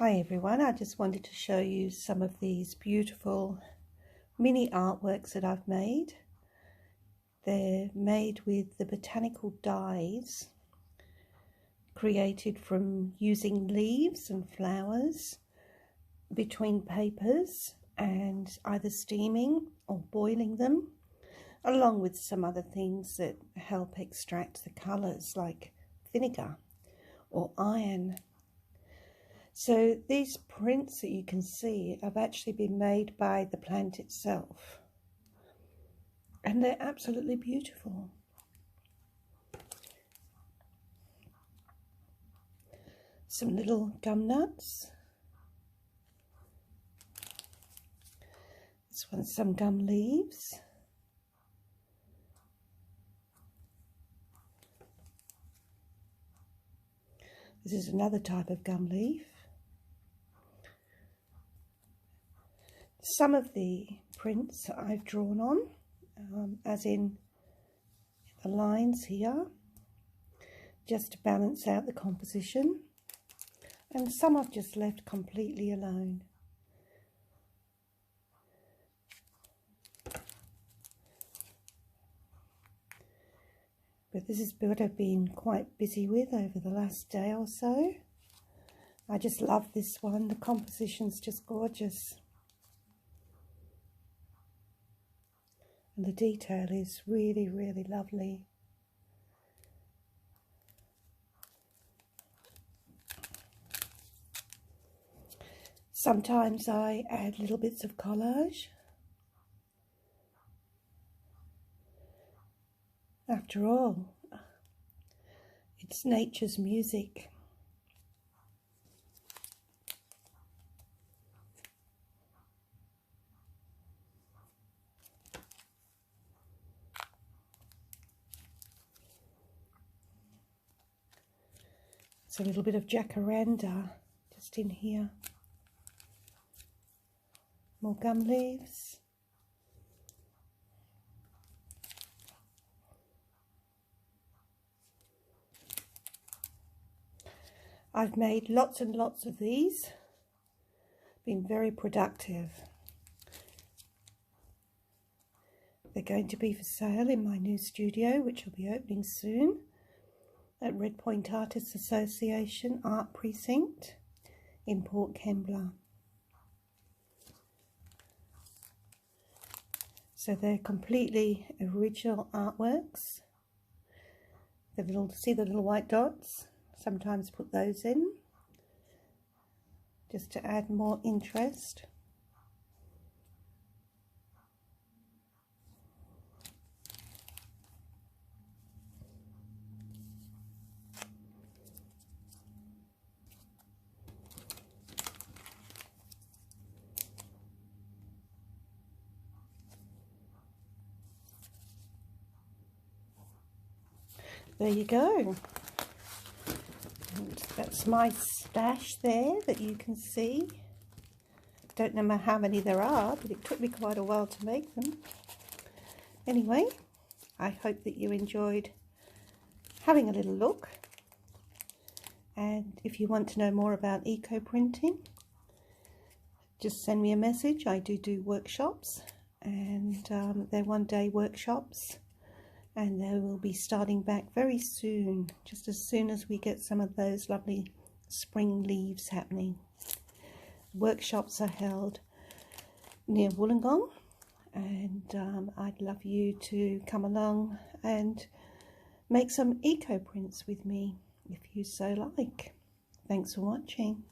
Hi everyone, I just wanted to show you some of these beautiful mini artworks that I've made. They're made with the botanical dyes created from using leaves and flowers between papers and either steaming or boiling them, along with some other things that help extract the colours like vinegar or iron. So these prints that you can see have actually been made by the plant itself, and they're absolutely beautiful. Some little gum nuts. This one's some gum leaves. This is another type of gum leaf. Some of the prints I've drawn on, as in the lines here, just to balance out the composition, and some I've just left completely alone. But this is what I've been quite busy with over the last day or so. I just love this one. The composition's just gorgeous. And the detail is really, really lovely. Sometimes I add little bits of collage. After all, it's nature's music. It's a little bit of jacaranda just in here. More gum leaves. I've made lots and lots of these. Been very productive. They're going to be for sale in my new studio, which will be opening soon at Red Point Artists Association Art Precinct in Port Kembla. So they're completely original artworks. See the little white dots? Sometimes put those in just to add more interest. There you go. And that's my stash there that you can see. Don't know how many there are, but it took me quite a while to make them. Anyway, I hope that you enjoyed having a little look. And if you want to know more about eco printing, just send me a message. I do workshops, and they're one-day workshops. And they will be starting back very soon, just as soon as we get some of those lovely spring leaves happening. Workshops are held near Wollongong, and I'd love you to come along and make some eco prints with me if you so like. Thanks for watching.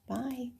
Bye.